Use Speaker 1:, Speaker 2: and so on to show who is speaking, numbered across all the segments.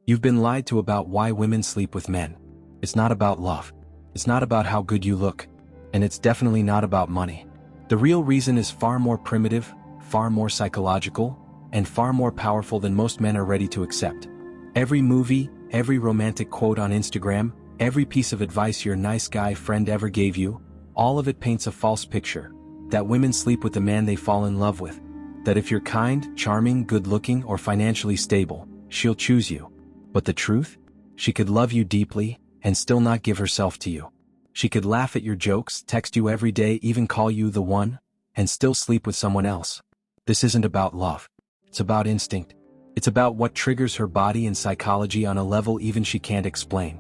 Speaker 1: You've been lied to about why women sleep with men. It's not about love. It's not about how good you look. And it's definitely not about money. The real reason is far more primitive, far more psychological, and far more powerful than most men are ready to accept. Every movie, every romantic quote on Instagram, every piece of advice your nice guy friend ever gave you, all of it paints a false picture. That women sleep with the man they fall in love with. That if you're kind, charming, good-looking, or financially stable, she'll choose you. But the truth? She could love you deeply, and still not give herself to you. She could laugh at your jokes, text you every day, even call you the one, and still sleep with someone else. This isn't about love. It's about instinct. It's about what triggers her body and psychology on a level even she can't explain.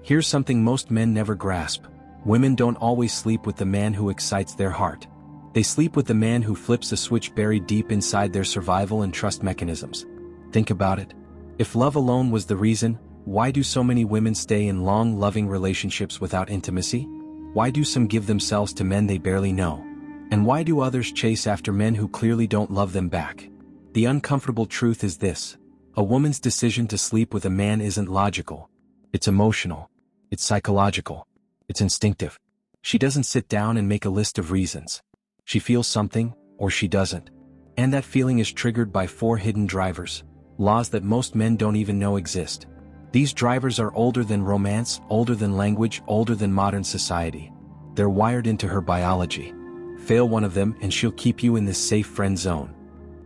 Speaker 1: Here's something most men never grasp. Women don't always sleep with the man who excites their heart. They sleep with the man who flips a switch buried deep inside their survival and trust mechanisms. Think about it. If love alone was the reason, why do so many women stay in long, loving relationships without intimacy? Why do some give themselves to men they barely know? And why do others chase after men who clearly don't love them back? The uncomfortable truth is this: a woman's decision to sleep with a man isn't logical. It's emotional. It's psychological. It's instinctive. She doesn't sit down and make a list of reasons. She feels something, or she doesn't. And that feeling is triggered by 4 hidden drivers, laws that most men don't even know exist. These drivers are older than romance, older than language, older than modern society. They're wired into her biology. Fail one of them and she'll keep you in this safe friend zone.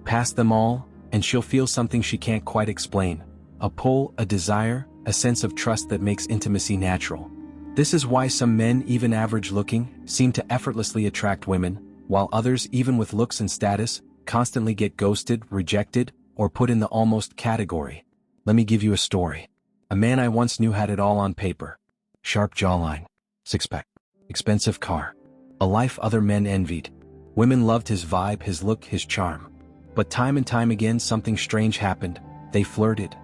Speaker 1: Pass them all, and she'll feel something she can't quite explain. A pull, a desire, a sense of trust that makes intimacy natural. This is why some men, even average-looking, seem to effortlessly attract women, while others, even with looks and status, constantly get ghosted, rejected, or put in the almost category. Let me give you a story. A man I once knew had it all on paper. Sharp jawline, six-pack, expensive car. A life other men envied. Women loved his vibe, his look, his charm. But time and time again something strange happened. They flirted.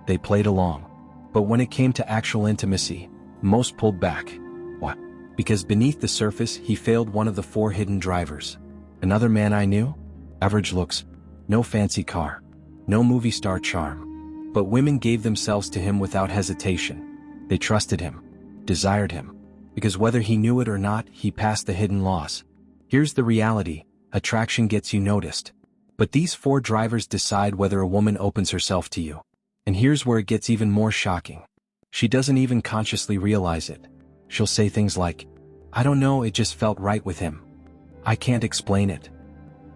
Speaker 1: They played along. But when it came to actual intimacy, most pulled back. Why? Because beneath the surface he failed one of the 4 hidden drivers. Another man I knew? Average looks. No fancy car. No movie star charm. But women gave themselves to him without hesitation. They trusted him. Desired him. Because whether he knew it or not, he passed the hidden laws. Here's the reality: attraction gets you noticed. But these 4 drivers decide whether a woman opens herself to you. And here's where it gets even more shocking. She doesn't even consciously realize it. She'll say things like, "I don't know, it just felt right with him. I can't explain it.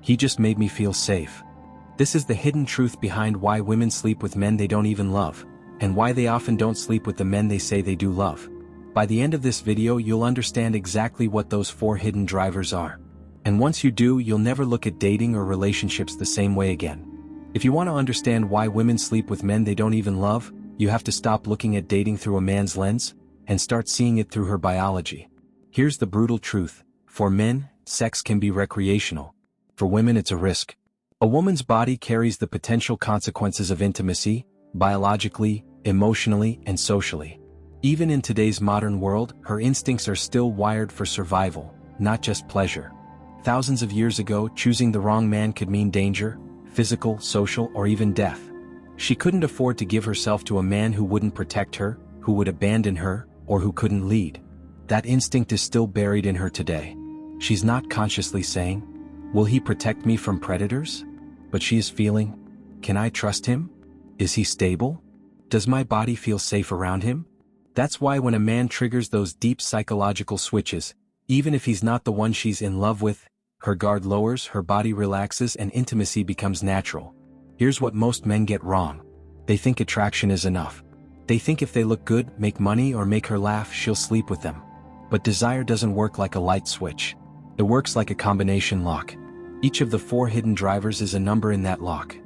Speaker 1: He just made me feel safe." This is the hidden truth behind why women sleep with men they don't even love, and why they often don't sleep with the men they say they do love. By the end of this video you'll understand exactly what those 4 hidden drivers are. And once you do, you'll never look at dating or relationships the same way again. If you want to understand why women sleep with men they don't even love, you have to stop looking at dating through a man's lens, and start seeing it through her biology. Here's the brutal truth: for men, sex can be recreational. For women it's a risk. A woman's body carries the potential consequences of intimacy, biologically, emotionally, and socially. Even in today's modern world, her instincts are still wired for survival, not just pleasure. Thousands of years ago, choosing the wrong man could mean danger, physical, social, or even death. She couldn't afford to give herself to a man who wouldn't protect her, who would abandon her, or who couldn't lead. That instinct is still buried in her today. She's not consciously saying, "Will he protect me from predators?" But she is feeling, "Can I trust him? Is he stable? Does my body feel safe around him?" That's why when a man triggers those deep psychological switches, even if he's not the one she's in love with, her guard lowers, her body relaxes, and intimacy becomes natural. Here's what most men get wrong. They think attraction is enough. They think if they look good, make money, or make her laugh, she'll sleep with them. But desire doesn't work like a light switch. It works like a combination lock. Each of the 4 hidden drivers is a number in that lock.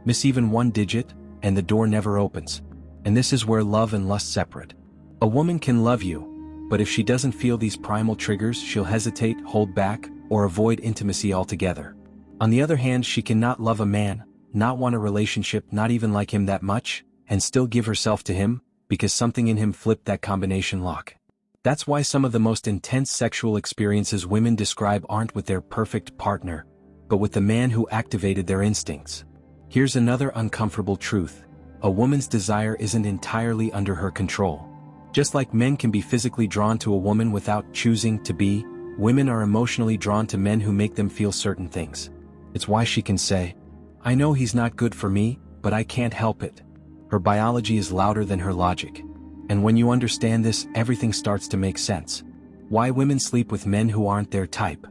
Speaker 1: Miss even one digit, and the door never opens. And this is where love and lust separate. A woman can love you, but if she doesn't feel these primal triggers, she'll hesitate, hold back, or avoid intimacy altogether. On the other hand, she cannot love a man, not want a relationship, not even like him that much, and still give herself to him, because something in him flipped that combination lock. That's why some of the most intense sexual experiences women describe aren't with their perfect partner, but with the man who activated their instincts. Here's another uncomfortable truth. a woman's desire isn't entirely under her control. Just like men can be physically drawn to a woman without choosing to be, women are emotionally drawn to men who make them feel certain things. It's why she can say, "I know he's not good for me, but I can't help it." Her biology is louder than her logic. And when you understand this, everything starts to make sense. Why women sleep with men who aren't their type.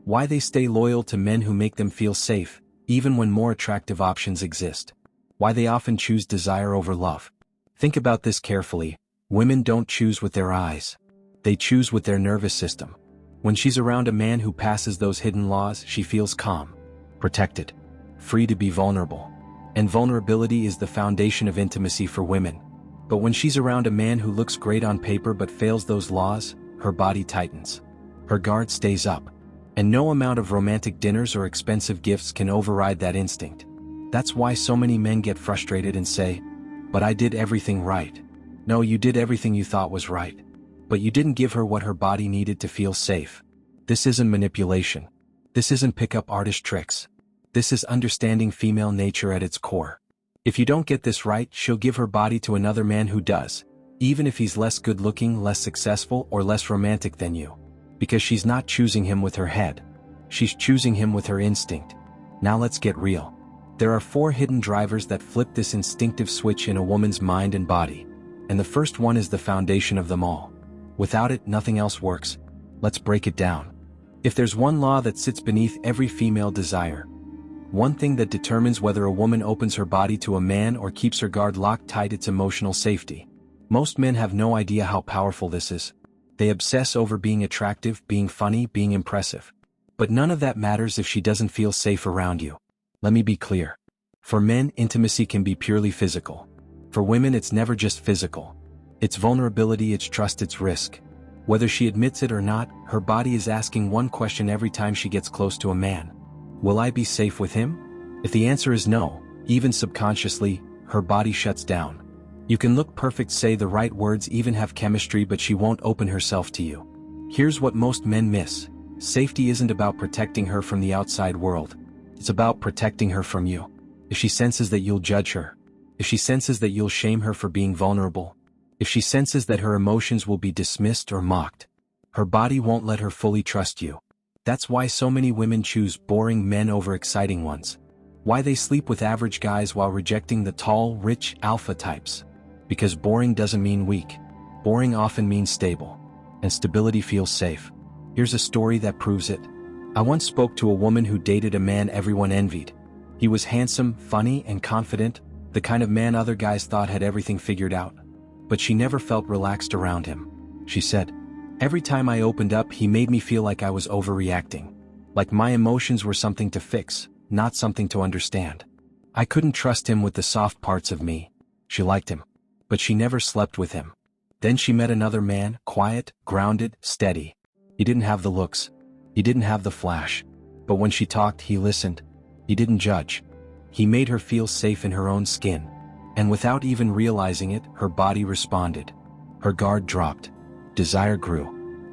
Speaker 1: Why they stay loyal to men who make them feel safe, even when more attractive options exist. Why they often choose desire over love. Think about this carefully. Women don't choose with their eyes. They choose with their nervous system. When she's around a man who passes those hidden laws, she feels calm, protected, free to be vulnerable. And vulnerability is the foundation of intimacy for women. But when she's around a man who looks great on paper but fails those laws, her body tightens. Her guard stays up. And no amount of romantic dinners or expensive gifts can override that instinct. That's why so many men get frustrated and say, "But I did everything right." No, you did everything you thought was right. But you didn't give her what her body needed to feel safe. This isn't manipulation. This isn't pick-up artist tricks. This is understanding female nature at its core. If you don't get this right, she'll give her body to another man who does, even if he's less good-looking, less successful, or less romantic than you. Because she's not choosing him with her head. She's choosing him with her instinct. Now let's get real. There are 4 hidden drivers that flip this instinctive switch in a woman's mind and body. And the first one is the foundation of them all. Without it, nothing else works. Let's break it down. If there's one law that sits beneath every female desire, one thing that determines whether a woman opens her body to a man or keeps her guard locked tight, it's emotional safety. Most men have no idea how powerful this is. They obsess over being attractive, being funny, being impressive. But none of that matters if she doesn't feel safe around you. Let me be clear. For men, intimacy can be purely physical. For women, it's never just physical. It's vulnerability, it's trust, it's risk. Whether she admits it or not, her body is asking one question every time she gets close to a man. Will I be safe with him? If the answer is no, even subconsciously, her body shuts down. You can look perfect, say the right words, even have chemistry, but she won't open herself to you. Here's what most men miss. Safety isn't about protecting her from the outside world. It's about protecting her from you. If she senses that you'll judge her, if she senses that you'll shame her for being vulnerable, if she senses that her emotions will be dismissed or mocked, her body won't let her fully trust you. That's why so many women choose boring men over exciting ones. Why they sleep with average guys while rejecting the tall, rich, alpha types. Because boring doesn't mean weak. Boring often means stable. And stability feels safe. Here's a story that proves it. I once spoke to a woman who dated a man everyone envied. He was handsome, funny, and confident, the kind of man other guys thought had everything figured out. But she never felt relaxed around him. She said, "Every time I opened up, he made me feel like I was overreacting. Like my emotions were something to fix, not something to understand. I couldn't trust him with the soft parts of me." She liked him, but she never slept with him. Then she met another man, quiet, grounded, steady. He didn't have the looks. He didn't have the flash. But when she talked, he listened. He didn't judge. He made her feel safe in her own skin. And without even realizing it, her body responded. Her guard dropped. Desire grew.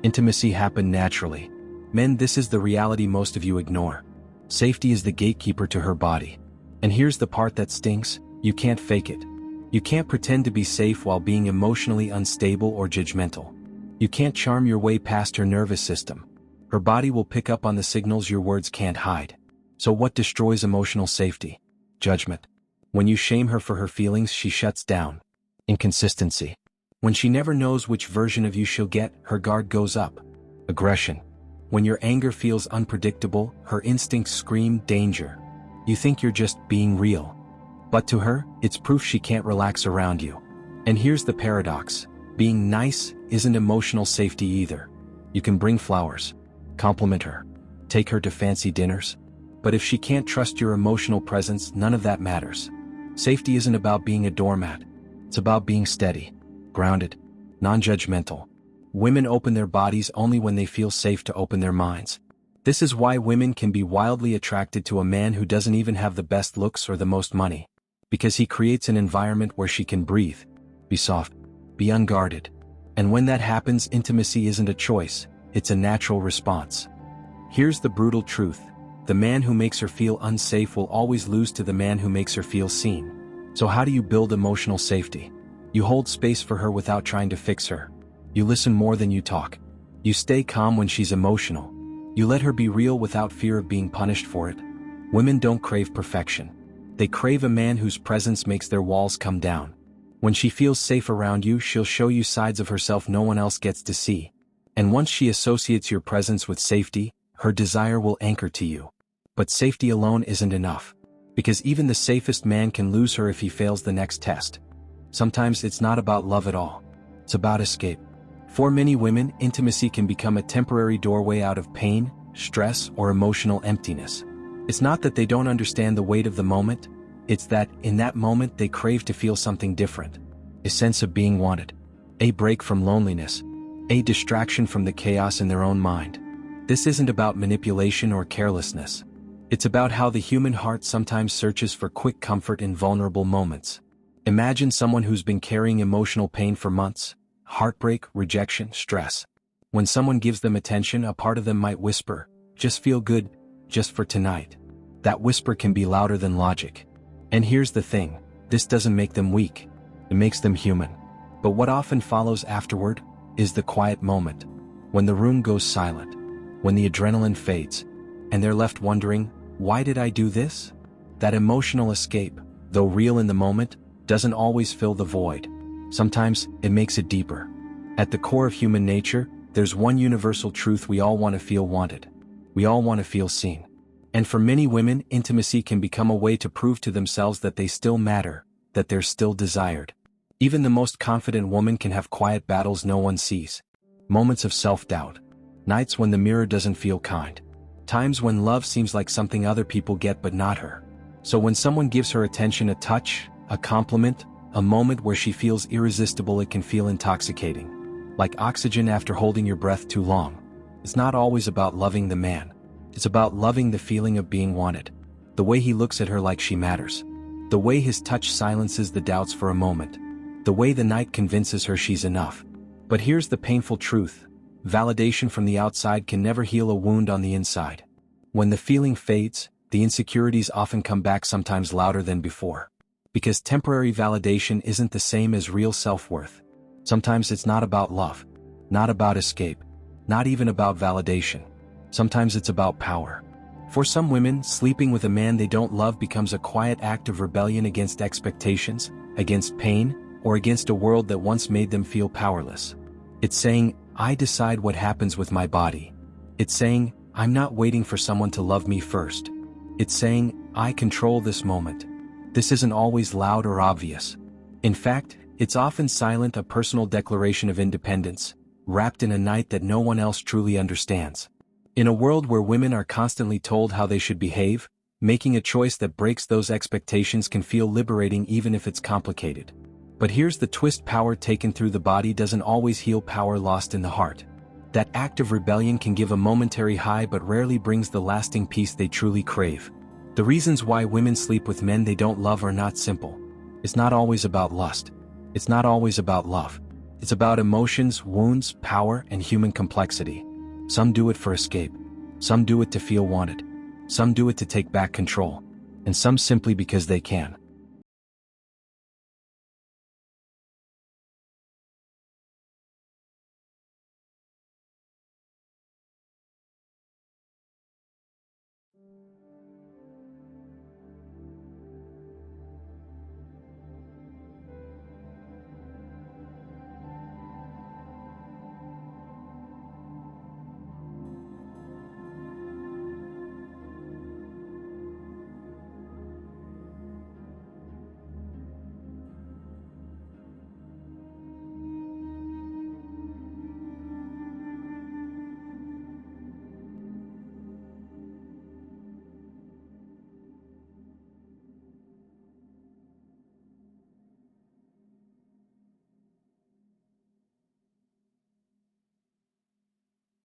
Speaker 1: Intimacy happened naturally. Men, this is the reality most of you ignore. Safety is the gatekeeper to her body. And here's the part that stinks: you can't fake it. You can't pretend to be safe while being emotionally unstable or judgmental. You can't charm your way past her nervous system. Her body will pick up on the signals your words can't hide. So what destroys emotional safety? Judgment. When you shame her for her feelings, she shuts down. Inconsistency. When she never knows which version of you she'll get, her guard goes up. Aggression. When your anger feels unpredictable, her instincts scream danger. You think you're just being real. But to her, it's proof she can't relax around you. And here's the paradox. Being nice isn't emotional safety either. You can bring flowers, compliment her, take her to fancy dinners. But if she can't trust your emotional presence, none of that matters. Safety isn't about being a doormat. It's about being steady, grounded, non-judgmental. Women open their bodies only when they feel safe to open their minds. This is why women can be wildly attracted to a man who doesn't even have the best looks or the most money. Because he creates an environment where she can breathe, be soft, be unguarded. And when that happens, intimacy isn't a choice, it's a natural response. Here's the brutal truth. The man who makes her feel unsafe will always lose to the man who makes her feel seen. So how do you build emotional safety? You hold space for her without trying to fix her. You listen more than you talk. You stay calm when she's emotional. You let her be real without fear of being punished for it. Women don't crave perfection. They crave a man whose presence makes their walls come down. When she feels safe around you, she'll show you sides of herself no one else gets to see. And once she associates your presence with safety, her desire will anchor to you. But safety alone isn't enough. Because even the safest man can lose her if he fails the next test. Sometimes it's not about love at all. It's about escape. For many women, intimacy can become a temporary doorway out of pain, stress, or emotional emptiness. It's not that they don't understand the weight of the moment, it's that, in that moment, they crave to feel something different. A sense of being wanted. A break from loneliness. A distraction from the chaos in their own mind. This isn't about manipulation or carelessness. It's about how the human heart sometimes searches for quick comfort in vulnerable moments. Imagine someone who's been carrying emotional pain for months. Heartbreak, rejection, stress. When someone gives them attention, a part of them might whisper, "Just feel good, just for tonight." That whisper can be louder than logic. And here's the thing, this doesn't make them weak. It makes them human. But what often follows afterward is the quiet moment. When the room goes silent. When the adrenaline fades. And they're left wondering, why did I do this? That emotional escape, though real in the moment, doesn't always fill the void. Sometimes, it makes it deeper. At the core of human nature, there's one universal truth: we all want to feel wanted. We all want to feel seen. And for many women, intimacy can become a way to prove to themselves that they still matter, that they're still desired. Even the most confident woman can have quiet battles no one sees. Moments of self-doubt. Nights when the mirror doesn't feel kind. Times when love seems like something other people get but not her. So when someone gives her attention, a touch, a compliment, a moment where she feels irresistible, it can feel intoxicating. Like oxygen after holding your breath too long. It's not always about loving the man. It's about loving the feeling of being wanted. The way he looks at her like she matters. The way his touch silences the doubts for a moment. The way the night convinces her she's enough. But here's the painful truth. Validation from the outside can never heal a wound on the inside. When the feeling fades, the insecurities often come back, sometimes louder than before. Because temporary validation isn't the same as real self-worth. Sometimes it's not about love. Not about escape. Not even about validation. Sometimes it's about power. For some women, sleeping with a man they don't love becomes a quiet act of rebellion against expectations, against pain, or against a world that once made them feel powerless. It's saying, I decide what happens with my body. It's saying, I'm not waiting for someone to love me first. It's saying, I control this moment. This isn't always loud or obvious. In fact, it's often silent, a personal declaration of independence, wrapped in a night that no one else truly understands. In a world where women are constantly told how they should behave, making a choice that breaks those expectations can feel liberating even if it's complicated. But here's the twist: power taken through the body doesn't always heal power lost in the heart. That act of rebellion can give a momentary high but rarely brings the lasting peace they truly crave. The reasons why women sleep with men they don't love are not simple. It's not always about lust. It's not always about love. It's about emotions, wounds, power, and human complexity. Some do it for escape. Some do it to feel wanted. Some do it to take back control. And some simply because they can.